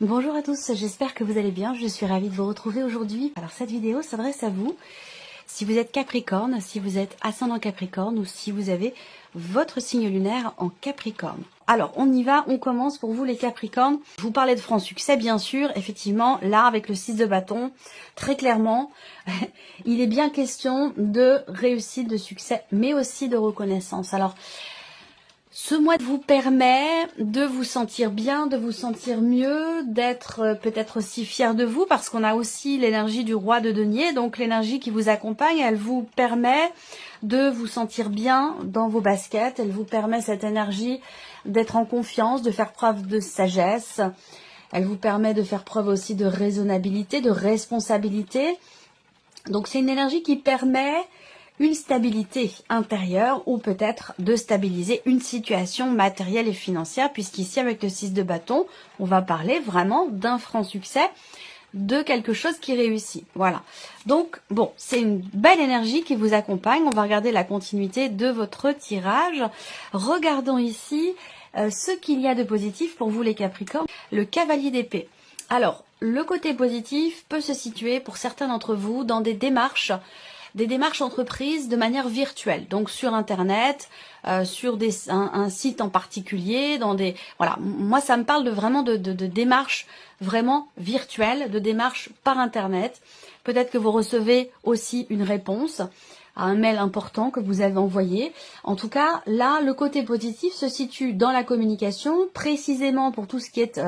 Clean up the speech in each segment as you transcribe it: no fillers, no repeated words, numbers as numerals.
Bonjour à tous, j'espère que vous allez bien, je suis ravie de vous retrouver aujourd'hui. Alors cette vidéo s'adresse à vous, si vous êtes Capricorne, si vous êtes ascendant Capricorne ou si vous avez votre signe lunaire en Capricorne. Alors on y va, on commence pour vous les Capricornes. Je vous parlais de franc succès bien sûr, effectivement, là avec le 6 de bâton, très clairement, il est bien question de réussite, de succès, mais aussi de reconnaissance. Alors, ce mois vous permet de vous sentir bien, de vous sentir mieux, d'être peut-être aussi fier de vous parce qu'on a aussi l'énergie du roi de denier. Donc l'énergie qui vous accompagne, elle vous permet de vous sentir bien dans vos baskets. Elle vous permet cette énergie d'être en confiance, de faire preuve de sagesse. Elle vous permet de faire preuve aussi de raisonnabilité, de responsabilité. Donc c'est une énergie qui permet une stabilité intérieure ou peut-être de stabiliser une situation matérielle et financière, puisqu'ici avec le 6 de bâton, on va parler vraiment d'un franc succès, de quelque chose qui réussit. Voilà. Donc, bon, c'est une belle énergie qui vous accompagne. On va regarder la continuité de votre tirage. Regardons ici ce qu'il y a de positif pour vous les Capricornes. Le cavalier d'épée. Alors, le côté positif peut se situer pour certains d'entre vous dans des démarches entreprises de manière virtuelle, donc sur internet, sur un site en particulier, voilà, moi ça me parle vraiment de démarches vraiment virtuelles, de démarches par internet. Peut-être que vous recevez aussi une réponse à un mail important que vous avez envoyé. En tout cas, là, le côté positif se situe dans la communication, précisément pour tout ce qui est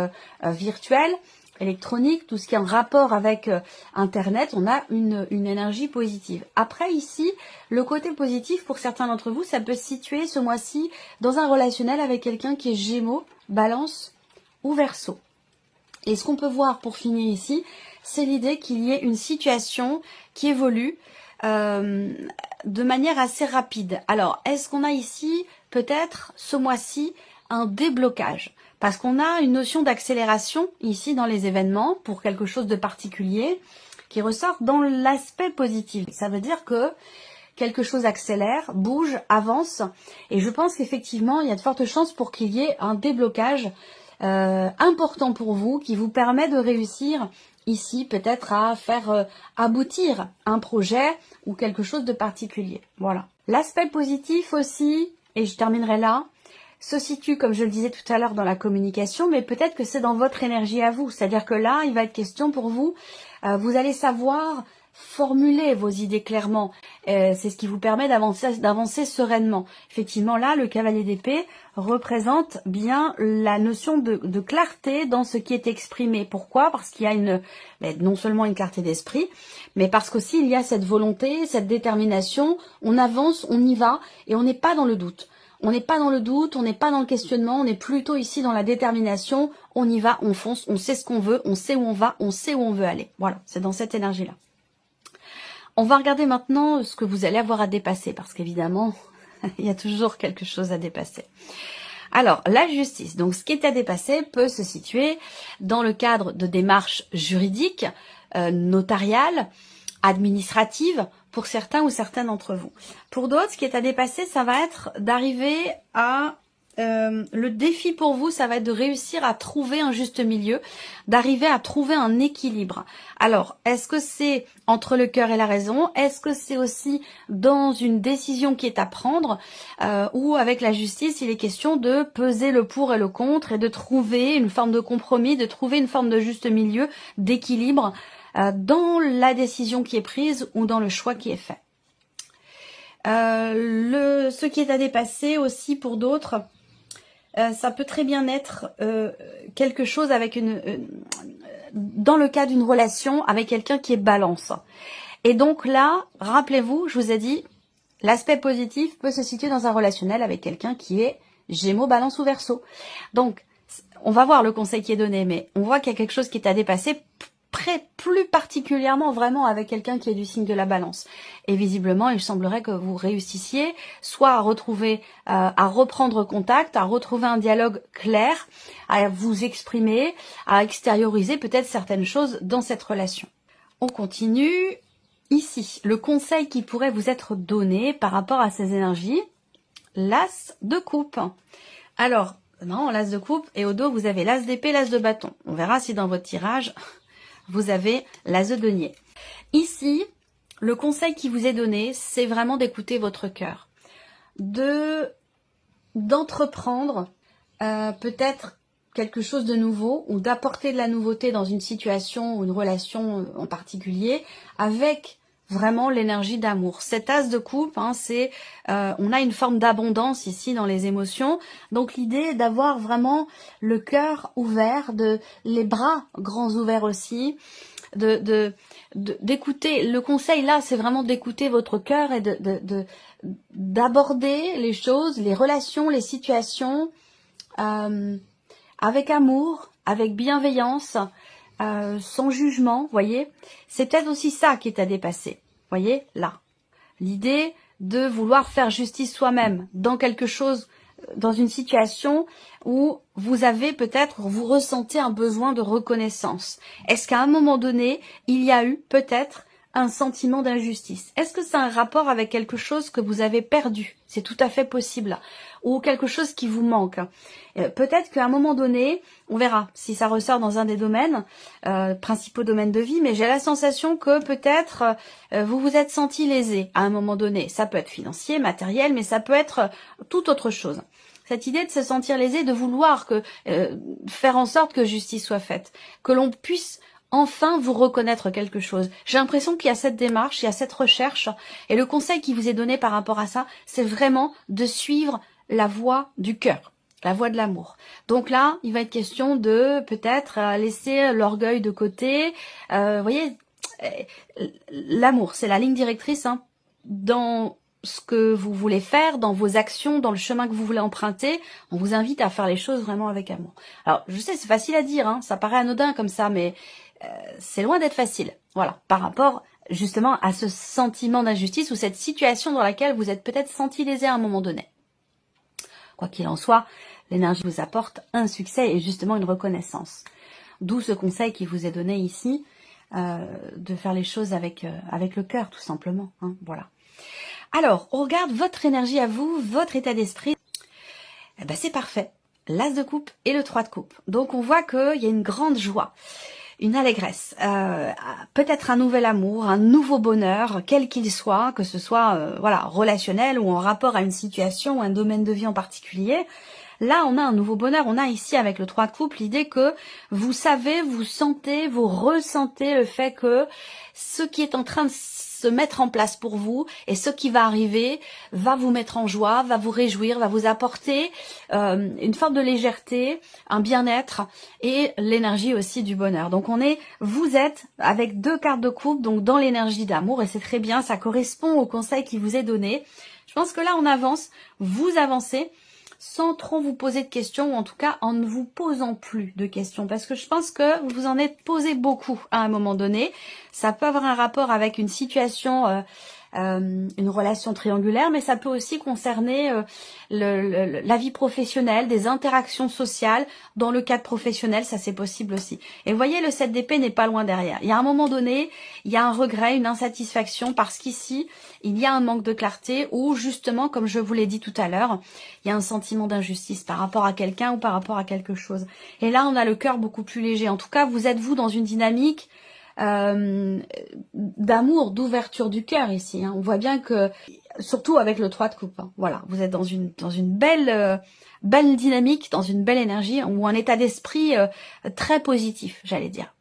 virtuel, électronique, tout ce qui est en rapport avec Internet, on a une énergie positive. Après, ici, le côté positif, pour certains d'entre vous, ça peut se situer ce mois-ci dans un relationnel avec quelqu'un qui est Gémeaux, Balance ou Verseau. Et ce qu'on peut voir pour finir ici, c'est l'idée qu'il y ait une situation qui évolue de manière assez rapide. Alors, est-ce qu'on a ici, peut-être, ce mois-ci, un déblocage ? Parce qu'on a une notion d'accélération ici dans les événements pour quelque chose de particulier qui ressort dans l'aspect positif. Ça veut dire que quelque chose accélère, bouge, avance. Et je pense qu'effectivement, il y a de fortes chances pour qu'il y ait un déblocage important pour vous qui vous permet de réussir ici peut-être à faire aboutir un projet ou quelque chose de particulier. Voilà. L'aspect positif aussi, et je terminerai là, se situe, comme je le disais tout à l'heure, dans la communication, mais peut-être que c'est dans votre énergie à vous. C'est-à-dire que là, il va être question pour vous, vous allez savoir formuler vos idées clairement. C'est ce qui vous permet d'avancer sereinement. Effectivement, là, le cavalier d'épée représente bien la notion de clarté dans ce qui est exprimé. Pourquoi ? Parce qu'il y a non seulement une clarté d'esprit, mais parce qu'aussi il y a cette volonté, cette détermination. On avance, on y va, et on n'est pas dans le doute. On n'est pas dans le doute, on n'est pas dans le questionnement, on est plutôt ici dans la détermination. On y va, on fonce, on sait ce qu'on veut, on sait où on va, on sait où on veut aller. Voilà, c'est dans cette énergie-là. On va regarder maintenant ce que vous allez avoir à dépasser, parce qu'évidemment, il y a toujours quelque chose à dépasser. Alors, la justice, donc ce qui est à dépasser peut se situer dans le cadre de démarches juridiques, notariales, administratives, pour certains ou certaines d'entre vous. Pour d'autres, ce qui est à dépasser, ça va être d'arriver à... le défi pour vous, ça va être de réussir à trouver un juste milieu, d'arriver à trouver un équilibre. Alors, est-ce que c'est entre le cœur et la raison? Est-ce que c'est aussi dans une décision qui est à prendre ou avec la justice, il est question de peser le pour et le contre et de trouver une forme de compromis, de trouver une forme de juste milieu, d'équilibre dans la décision qui est prise ou dans le choix qui est fait. Ce qui est à dépasser aussi pour d'autres, ça peut très bien être quelque chose avec dans le cas d'une relation avec quelqu'un qui est balance. Et donc là, rappelez-vous, je vous ai dit, l'aspect positif peut se situer dans un relationnel avec quelqu'un qui est Gémeaux, Balance ou Verseau. Donc, on va voir le conseil qui est donné, mais on voit qu'il y a quelque chose qui est à dépasser, plus particulièrement vraiment avec quelqu'un qui est du signe de la Balance. Et visiblement, il semblerait que vous réussissiez soit à retrouver, à reprendre contact, à retrouver un dialogue clair, à vous exprimer, à extérioriser peut-être certaines choses dans cette relation. On continue. Ici, le conseil qui pourrait vous être donné par rapport à ces énergies, l'as de coupe. Alors, Non, l'as de coupe, et au dos, vous avez l'as d'épée, l'as de bâton. On verra si dans votre tirage, vous avez l'as de denier. Ici, le conseil qui vous est donné, c'est vraiment d'écouter votre cœur. D'entreprendre peut-être quelque chose de nouveau ou d'apporter de la nouveauté dans une situation ou une relation en particulier avec vraiment l'énergie d'amour. Cet as de coupe, hein, on a une forme d'abondance ici dans les émotions. Donc l'idée est d'avoir vraiment le cœur ouvert, les bras grands ouverts aussi, d'écouter. Le conseil là, c'est vraiment d'écouter votre cœur et d'aborder les choses, les relations, les situations avec amour, avec bienveillance, sans jugement, voyez. C'est peut-être aussi ça qui est à dépasser, voyez, là. L'idée de vouloir faire justice soi-même dans quelque chose, dans une situation où vous avez peut-être, vous ressentez un besoin de reconnaissance. Est-ce qu'à un moment donné, il y a eu peut-être un sentiment d'injustice? Est-ce que c'est un rapport avec quelque chose que vous avez perdu? C'est tout à fait possible. Ou quelque chose qui vous manque. Peut-être qu'à un moment donné, on verra si ça ressort dans un des domaines, principaux domaines de vie, mais j'ai la sensation que peut-être vous vous êtes senti lésé à un moment donné. Ça peut être financier, matériel, mais ça peut être toute autre chose. Cette idée de se sentir lésé, de vouloir faire en sorte que justice soit faite, que l'on puisse enfin vous reconnaître quelque chose. J'ai l'impression qu'il y a cette démarche, il y a cette recherche, et le conseil qui vous est donné par rapport à ça, c'est vraiment de suivre la voie du cœur, la voie de l'amour. Donc là, il va être question de peut-être laisser l'orgueil de côté. Vous voyez, l'amour, c'est la ligne directrice hein, dans ce que vous voulez faire, dans vos actions, dans le chemin que vous voulez emprunter. On vous invite à faire les choses vraiment avec amour. Alors, je sais, c'est facile à dire, hein, ça paraît anodin comme ça, mais c'est loin d'être facile. Voilà, par rapport justement à ce sentiment d'injustice ou cette situation dans laquelle vous êtes peut-être senti lésé à un moment donné. Quoi qu'il en soit, l'énergie vous apporte un succès et justement une reconnaissance. D'où ce conseil qui vous est donné ici, de faire les choses avec le cœur, tout simplement. Hein, voilà. Alors, on regarde votre énergie à vous, votre état d'esprit. Eh ben, c'est parfait. L'as de coupe et le 3 de coupe. Donc, on voit qu'il y a une grande joie, une allégresse, peut-être un nouvel amour, un nouveau bonheur, quel qu'il soit, que ce soit voilà relationnel ou en rapport à une situation ou un domaine de vie en particulier. Là, on a un nouveau bonheur. On a ici, avec le 3 de coupe, l'idée que vous savez, vous sentez, vous ressentez le fait que ce qui est en train de se mettre en place pour vous et ce qui va arriver va vous mettre en joie, va vous réjouir, va vous apporter une forme de légèreté, un bien-être et l'énergie aussi du bonheur. Donc vous êtes avec 2 cartes de coupe, donc dans l'énergie d'amour et c'est très bien, ça correspond au conseil qui vous est donné. Je pense que là on avance, vous avancez sans trop vous poser de questions, ou en tout cas en ne vous posant plus de questions, parce que je pense que vous vous en êtes posé beaucoup à un moment donné. Ça peut avoir un rapport avec une situation, une relation triangulaire, mais ça peut aussi concerner la vie professionnelle, des interactions sociales. Dans le cadre professionnel, ça c'est possible aussi. Et vous voyez, le 7 d'épée n'est pas loin derrière. Il y a un moment donné, il y a un regret, une insatisfaction, parce qu'ici, il y a un manque de clarté, ou justement, comme je vous l'ai dit tout à l'heure, il y a un sentiment d'injustice par rapport à quelqu'un ou par rapport à quelque chose. Et là, on a le cœur beaucoup plus léger. En tout cas, vous êtes dans une dynamique d'amour, d'ouverture du cœur ici. Hein. On voit bien que, surtout avec le 3 de coupe, hein, voilà, vous êtes dans une belle dynamique, dans une belle énergie ou un état d'esprit très positif, j'allais dire.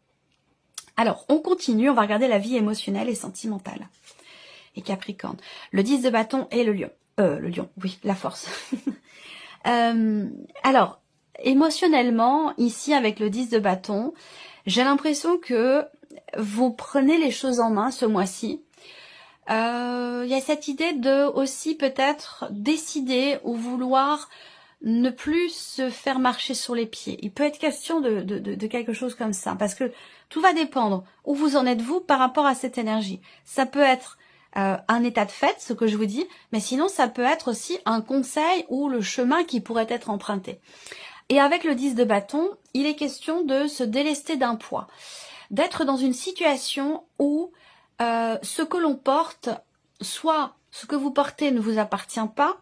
Alors, on continue, on va regarder la vie émotionnelle et sentimentale. Et Capricorne. Le 10 de bâton et le lion. Le lion, oui, la force. Alors, émotionnellement, ici avec le 10 de bâton, j'ai l'impression que vous prenez les choses en main ce mois-ci. Il y a cette idée de aussi peut-être décider ou vouloir ne plus se faire marcher sur les pieds. Il peut être question de quelque chose comme ça, parce que tout va dépendre où vous en êtes vous par rapport à cette énergie. Ça peut être un état de fait, ce que je vous dis, mais sinon ça peut être aussi un conseil ou le chemin qui pourrait être emprunté. Et avec le 10 de bâton, il est question de se délester d'un poids, d'être dans une situation où ce que l'on porte, soit ce que vous portez ne vous appartient pas.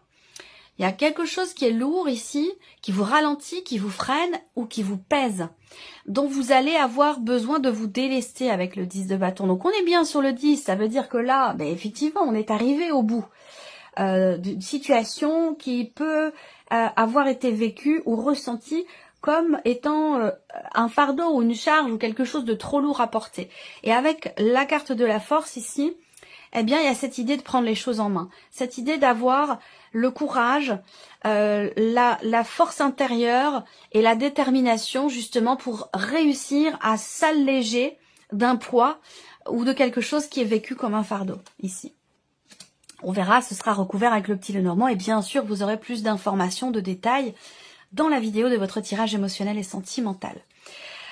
Il Il y a quelque chose qui est lourd ici, qui vous ralentit, qui vous freine ou qui vous pèse, dont vous allez avoir besoin de vous délester avec le 10 de bâton. Donc on est bien sur le 10, ça veut dire que là, ben, effectivement, on est arrivé au bout d'une situation qui peut avoir été vécue ou ressentie comme étant un fardeau ou une charge ou quelque chose de trop lourd à porter. Et avec la carte de la force ici, eh bien, il y a cette idée de prendre les choses en main, cette idée d'avoir le courage, la force intérieure et la détermination justement pour réussir à s'alléger d'un poids ou de quelque chose qui est vécu comme un fardeau ici. On verra, ce sera recouvert avec le petit Lenormand et bien sûr, vous aurez plus d'informations, de détails dans la vidéo de votre tirage émotionnel et sentimental.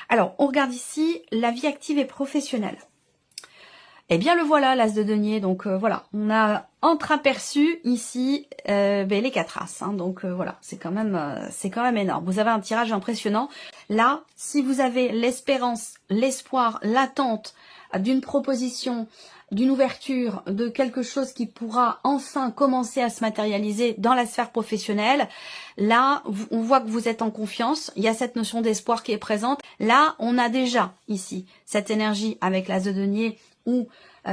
Alors, on regarde ici la vie active et professionnelle. Eh bien, le voilà, l'as de denier. Donc, voilà, on a entreaperçu ici les 4 as. Hein, donc, voilà, c'est quand même énorme. Vous avez un tirage impressionnant. Là, si vous avez l'espérance, l'espoir, l'attente d'une proposition, d'une ouverture, de quelque chose qui pourra enfin commencer à se matérialiser dans la sphère professionnelle, là, on voit que vous êtes en confiance, il y a cette notion d'espoir qui est présente. Là, on a déjà ici cette énergie avec l'as de denier où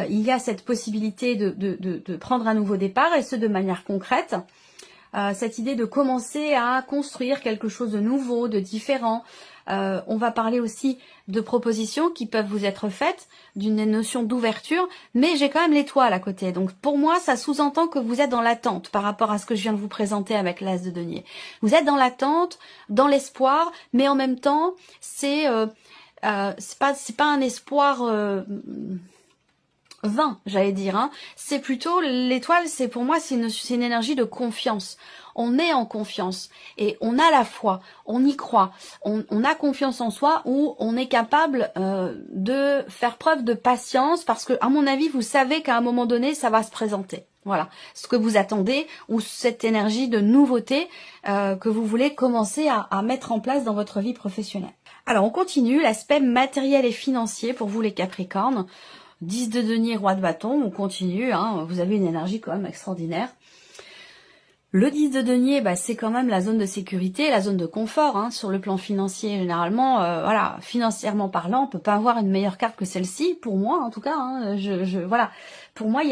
il y a cette possibilité de prendre un nouveau départ et ce de manière concrète. Cette idée de commencer à construire quelque chose de nouveau, de différent. On va parler aussi de propositions qui peuvent vous être faites, d'une notion d'ouverture, mais j'ai quand même l'étoile à côté. Donc pour moi, ça sous-entend que vous êtes dans l'attente par rapport à ce que je viens de vous présenter avec l'as de denier. Vous êtes dans l'attente, dans l'espoir, mais en même temps, c'est pas un espoir vain, j'allais dire. Hein. C'est plutôt l'étoile, c'est pour moi, c'est une énergie de confiance. On est en confiance et on a la foi, on y croit, on a confiance en soi où on est capable de faire preuve de patience parce que, à mon avis, vous savez qu'à un moment donné, ça va se présenter. Voilà, ce que vous attendez ou cette énergie de nouveauté que vous voulez commencer à mettre en place dans votre vie professionnelle. Alors, on continue, l'aspect matériel et financier pour vous les Capricornes. 10 de denier, roi de bâton, on continue, hein, vous avez une énergie quand même extraordinaire. Le 10 de denier, bah, c'est quand même la zone de sécurité, la zone de confort, hein, sur le plan financier généralement. Voilà, financièrement parlant, on peut pas avoir une meilleure carte que celle-ci, pour moi en tout cas. Hein, voilà, pour moi,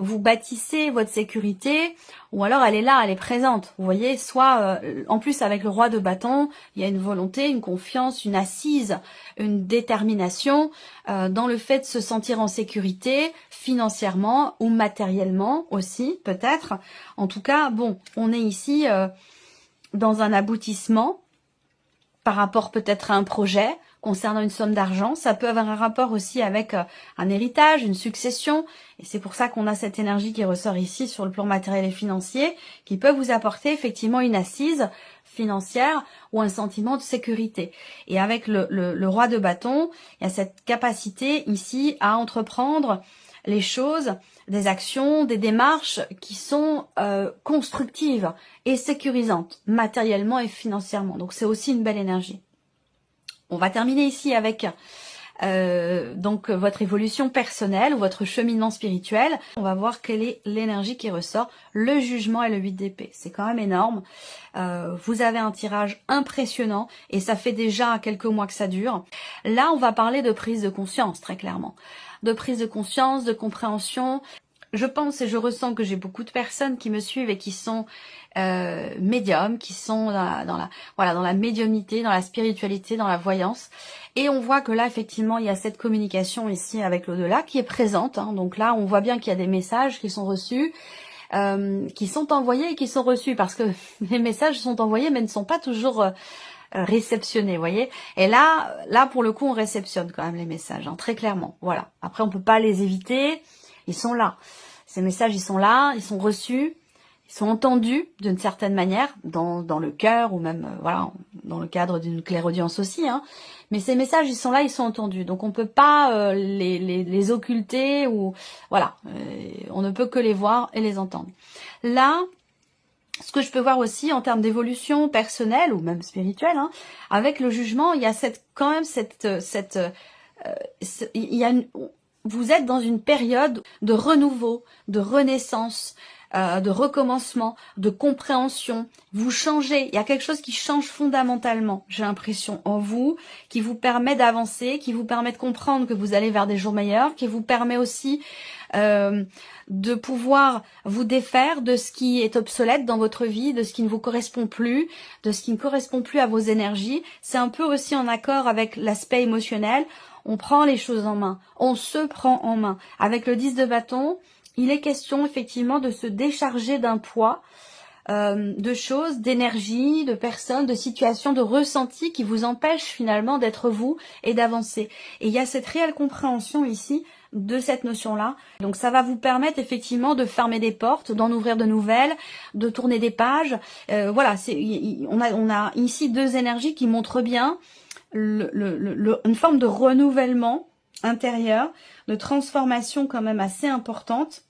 vous bâtissez votre sécurité, ou alors elle est là, elle est présente. Vous voyez, soit en plus avec le roi de bâton, il y a une volonté, une confiance, une assise, une détermination dans le fait de se sentir en sécurité financièrement ou matériellement aussi, peut-être. En tout cas, bon, on est ici dans un aboutissement par rapport peut-être à un projet concernant une somme d'argent. Ça peut avoir un rapport aussi avec un héritage, une succession. Et c'est pour ça qu'on a cette énergie qui ressort ici sur le plan matériel et financier, qui peut vous apporter effectivement une assise financière ou un sentiment de sécurité. Et avec le roi de bâton, il y a cette capacité ici à entreprendre les choses, des actions, des démarches qui sont constructives et sécurisantes, matériellement et financièrement. Donc c'est aussi une belle énergie. On va terminer ici avec donc votre évolution personnelle ou votre cheminement spirituel. On va voir quelle est l'énergie qui ressort, le jugement et le 8 d'épée. C'est quand même énorme. Vous avez un tirage impressionnant et ça fait déjà quelques mois que ça dure. Là, on va parler de prise de conscience, très clairement. De prise de conscience, de compréhension. Je pense et je ressens que j'ai beaucoup de personnes qui me suivent et qui sont médiums, qui sont dans la médiumnité, dans la spiritualité, dans la voyance. Et on voit que là, effectivement, il y a cette communication ici avec l'au-delà qui est présente. Hein. Donc là, on voit bien qu'il y a des messages qui sont reçus, qui sont envoyés et qui sont reçus. Parce que les messages sont envoyés mais ne sont pas toujours réceptionnés, vous voyez. Et là, pour le coup, on réceptionne quand même les messages, hein, très clairement. Voilà. Après, on peut pas les éviter. Ils sont là. Ces messages, ils sont là, ils sont reçus, ils sont entendus d'une certaine manière, dans le cœur ou même voilà, dans le cadre d'une clairaudience aussi. Hein. Mais ces messages, ils sont là, ils sont entendus. Donc on peut pas les occulter ou voilà, on ne peut que les voir et les entendre. Là, ce que je peux voir aussi en termes d'évolution personnelle ou même spirituelle, hein, avec le jugement, il y a vous êtes dans une période de renouveau, de renaissance, de recommencement, de compréhension. Vous changez, il y a quelque chose qui change fondamentalement, j'ai l'impression, en vous, qui vous permet d'avancer, qui vous permet de comprendre que vous allez vers des jours meilleurs, qui vous permet aussi de pouvoir vous défaire de ce qui est obsolète dans votre vie, de ce qui ne vous correspond plus, de ce qui ne correspond plus à vos énergies. C'est un peu aussi en accord avec l'aspect émotionnel. On prend les choses en main, on se prend en main. Avec le 10 de bâton, il est question effectivement de se décharger d'un poids, de choses, d'énergie, de personnes, de situations, de ressentis qui vous empêchent finalement d'être vous et d'avancer. Et il y a cette réelle compréhension ici de cette notion-là. Donc ça va vous permettre effectivement de fermer des portes, d'en ouvrir de nouvelles, de tourner des pages. Voilà, on a ici deux énergies qui montrent bien une forme de renouvellement intérieur, de transformation quand même assez importante.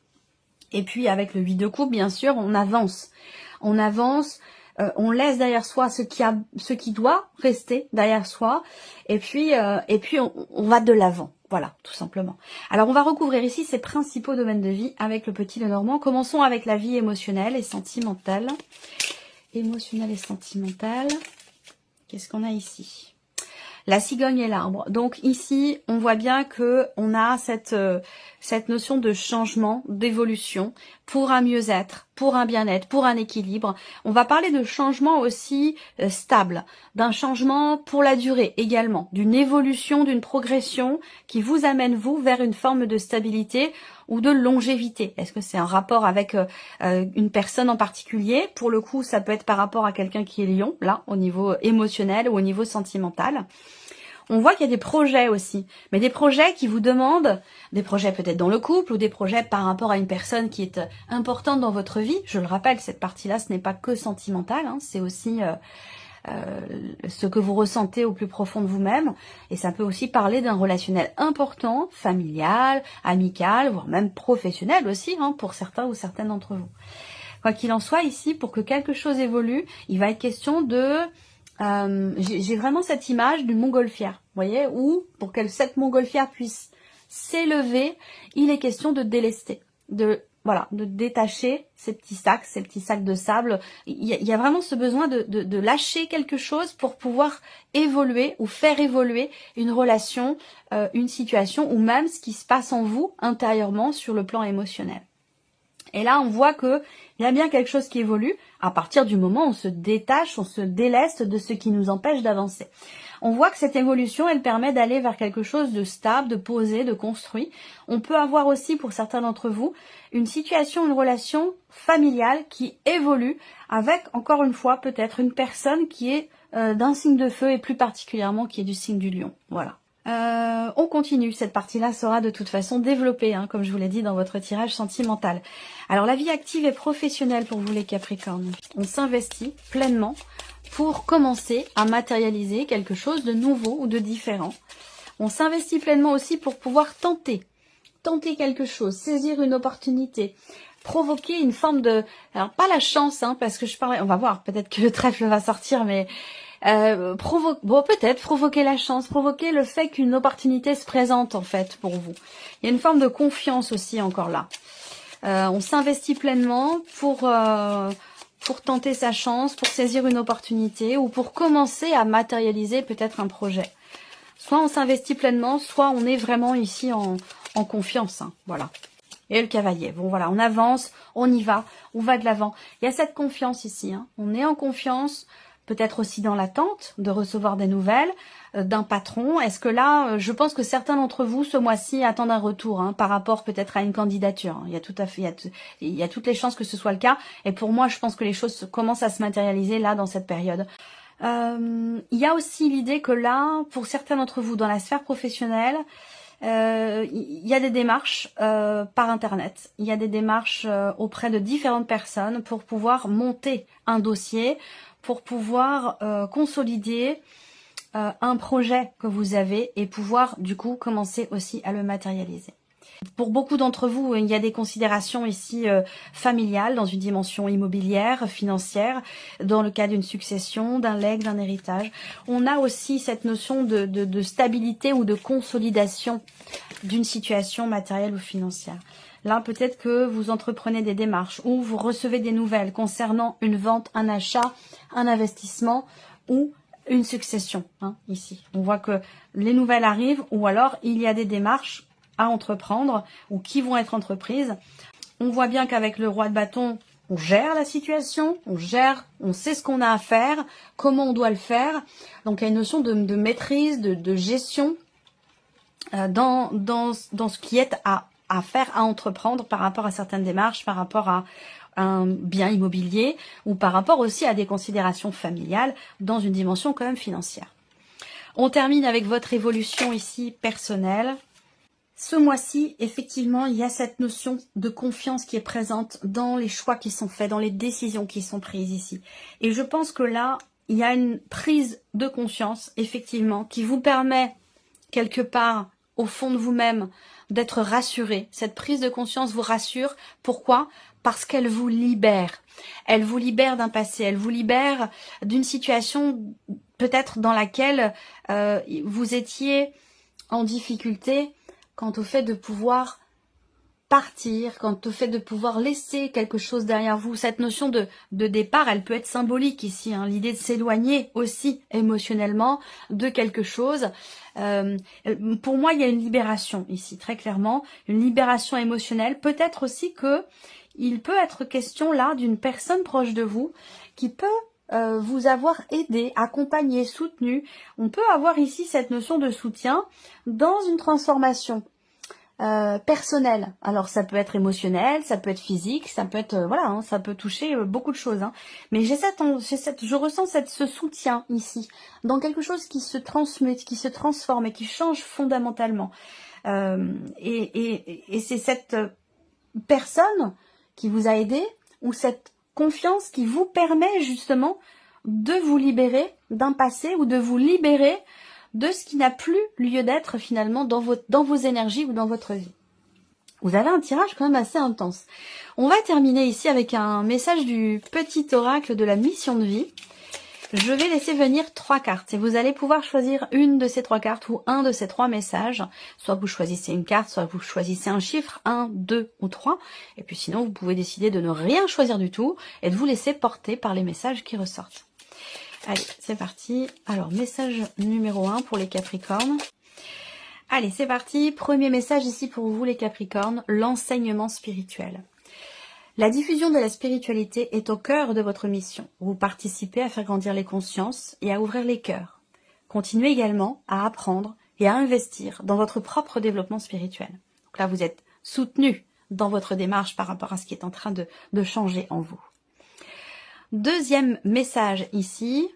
Et puis avec le 8 de coupe, bien sûr, on avance. On avance, on laisse derrière soi ce qui doit rester derrière soi. Et puis on va de l'avant. Voilà, tout simplement. Alors on va recouvrir ici ces principaux domaines de vie avec le petit Lenormand. Commençons avec la vie émotionnelle et sentimentale. Émotionnelle et sentimentale. Qu'est-ce qu'on a ici ? La cigogne et l'arbre. Donc ici, on voit bien que on a cette notion de changement, d'évolution pour un mieux-être, pour un bien-être, pour un équilibre. On va parler de changement aussi stable, d'un changement pour la durée également, d'une évolution, d'une progression qui vous amène vous vers une forme de stabilité ou de longévité. Est-ce que c'est un rapport avec une personne en particulier? Pour le coup, ça peut être par rapport à quelqu'un qui est lion, là, au niveau émotionnel ou au niveau sentimental. On voit qu'il y a des projets aussi, mais des projets qui vous demandent, des projets peut-être dans le couple ou des projets par rapport à une personne qui est importante dans votre vie. Je le rappelle, cette partie-là, ce n'est pas que sentimental, hein, c'est aussi ce que vous ressentez au plus profond de vous-même. Et ça peut aussi parler d'un relationnel important, familial, amical, voire même professionnel aussi, hein, pour certains ou certaines d'entre vous. Quoi qu'il en soit, ici, pour que quelque chose évolue, il va être question de... j'ai vraiment cette image d'une montgolfière, vous voyez, où pour que cette montgolfière puisse s'élever, il est question de délester, de détacher ces petits sacs de sable. Il y a vraiment ce besoin de lâcher quelque chose pour pouvoir évoluer ou faire évoluer une relation, une situation ou même ce qui se passe en vous intérieurement sur le plan émotionnel. Et là, on voit que il y a bien quelque chose qui évolue à partir du moment où on se détache, on se déleste de ce qui nous empêche d'avancer. On voit que cette évolution, elle permet d'aller vers quelque chose de stable, de posé, de construit. On peut avoir aussi, pour certains d'entre vous, une situation, une relation familiale qui évolue avec, encore une fois, peut-être une personne qui est d'un signe de feu et plus particulièrement qui est du signe du lion. Voilà. On continue, cette partie-là sera de toute façon développée, hein, comme je vous l'ai dit dans votre tirage sentimental. Alors la vie active et professionnelle pour vous les Capricornes. On s'investit pleinement pour commencer à matérialiser quelque chose de nouveau ou de différent. On s'investit pleinement aussi pour pouvoir tenter quelque chose, saisir une opportunité, provoquer une forme de... Alors pas la chance, hein, parce que je parlais... On va voir, peut-être que le trèfle va sortir, mais... peut-être provoquer la chance, provoquer le fait qu'une opportunité se présente en fait pour vous. Il y a une forme de confiance aussi encore là. On s'investit pleinement pour tenter sa chance, pour saisir une opportunité ou pour commencer à matérialiser peut-être un projet. Soit on s'investit pleinement, soit on est vraiment ici en confiance. Hein, voilà. Et le cavalier. Bon voilà, on avance, on y va, on va de l'avant. Il y a cette confiance ici. Hein. On est en confiance. Peut-être aussi dans l'attente de recevoir des nouvelles d'un patron. Est-ce que là, je pense que certains d'entre vous, ce mois-ci, attendent un retour hein, par rapport peut-être à une candidature. Il y a tout à fait, il y a toutes les chances que ce soit le cas. Et pour moi, je pense que les choses commencent à se matérialiser là, dans cette période. Il y a aussi l'idée que là, pour certains d'entre vous, dans la sphère professionnelle, il y a des démarches par internet, il y a des démarches auprès de différentes personnes pour pouvoir monter un dossier, pour pouvoir consolider un projet que vous avez et pouvoir du coup commencer aussi à le matérialiser. Pour beaucoup d'entre vous, il y a des considérations ici familiales dans une dimension immobilière, financière, dans le cas d'une succession, d'un legs, d'un héritage. On a aussi cette notion de stabilité ou de consolidation d'une situation matérielle ou financière. Là, peut-être que vous entreprenez des démarches ou vous recevez des nouvelles concernant une vente, un achat, un investissement ou une succession. Ici, on voit que les nouvelles arrivent ou alors il y a des démarches à entreprendre ou qui vont être entreprises. On voit bien qu'avec le roi de bâton, on gère la situation, on sait ce qu'on a à faire, comment on doit le faire. Donc il y a une notion de maîtrise, de gestion dans ce qui est à faire, à entreprendre par rapport à certaines démarches, par rapport à un bien immobilier ou par rapport aussi à des considérations familiales dans une dimension quand même financière. On termine avec votre évolution ici personnelle. Ce mois-ci, effectivement, il y a cette notion de confiance qui est présente dans les choix qui sont faits, dans les décisions qui sont prises ici. Et je pense que là, il y a une prise de conscience, effectivement, qui vous permet, quelque part, au fond de vous-même, d'être rassuré. Cette prise de conscience vous rassure. Pourquoi ? Parce qu'elle vous libère. Elle vous libère d'un passé, elle vous libère d'une situation peut-être dans laquelle vous étiez en difficulté, quant au fait de pouvoir partir, quant au fait de pouvoir laisser quelque chose derrière vous. Cette notion de départ, elle peut être symbolique ici, l'idée de s'éloigner aussi émotionnellement de quelque chose. Pour moi, il y a une libération ici, très clairement, une libération émotionnelle. Peut-être aussi que il peut être question là d'une personne proche de vous qui peut vous avoir aidé, accompagné, soutenu. On peut avoir ici cette notion de soutien dans une transformation personnelle. Alors ça peut être émotionnel, ça peut être physique, ça peut être voilà, ça peut toucher beaucoup de choses. Mais je ressens ce soutien ici dans quelque chose qui se transmet, qui se transforme et qui change fondamentalement. Et c'est cette personne qui vous a aidé ou cette confiance qui vous permet justement de vous libérer d'un passé ou de vous libérer de ce qui n'a plus lieu d'être finalement dans vos énergies ou dans votre vie. Vous avez un tirage quand même assez intense. On va terminer ici avec un message du petit oracle de la mission de vie. Je vais laisser venir 3 cartes et vous allez pouvoir choisir une de ces 3 cartes ou un de ces 3 messages. Soit vous choisissez une carte, soit vous choisissez un chiffre, 1, 2 ou 3. Et puis sinon, vous pouvez décider de ne rien choisir du tout et de vous laisser porter par les messages qui ressortent. Allez, c'est parti. Alors, message numéro 1 pour les Capricornes. Allez, c'est parti. Premier message ici pour vous les Capricornes, l'enseignement spirituel. La diffusion de la spiritualité est au cœur de votre mission. Vous participez à faire grandir les consciences et à ouvrir les cœurs. Continuez également à apprendre et à investir dans votre propre développement spirituel. Donc là, vous êtes soutenu dans votre démarche par rapport à ce qui est en train de changer en vous. Deuxième message ici.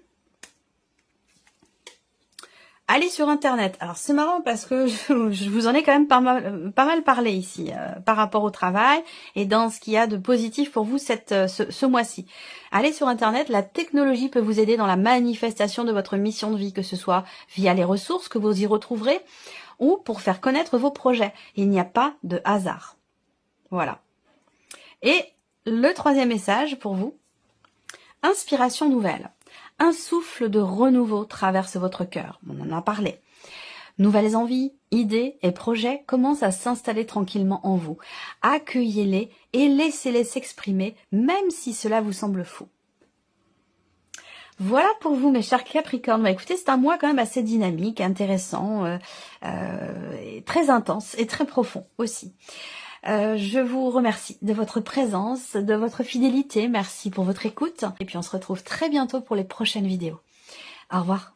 Allez sur Internet. Alors c'est marrant parce que je vous en ai quand même pas mal parlé ici par rapport au travail et dans ce qu'il y a de positif pour vous ce mois-ci. Allez sur Internet, la technologie peut vous aider dans la manifestation de votre mission de vie, que ce soit via les ressources que vous y retrouverez ou pour faire connaître vos projets. Il n'y a pas de hasard. Voilà. Et le troisième message pour vous, inspiration nouvelle. Un souffle de renouveau traverse votre cœur. On en a parlé. Nouvelles envies, idées et projets commencent à s'installer tranquillement en vous. Accueillez-les et laissez-les s'exprimer, même si cela vous semble fou. Voilà pour vous mes chers Capricornes. Écoutez, c'est un mois quand même assez dynamique, intéressant, et très intense et très profond aussi. Je vous remercie de votre présence, de votre fidélité. Merci pour votre écoute. Et puis on se retrouve très bientôt pour les prochaines vidéos. Au revoir.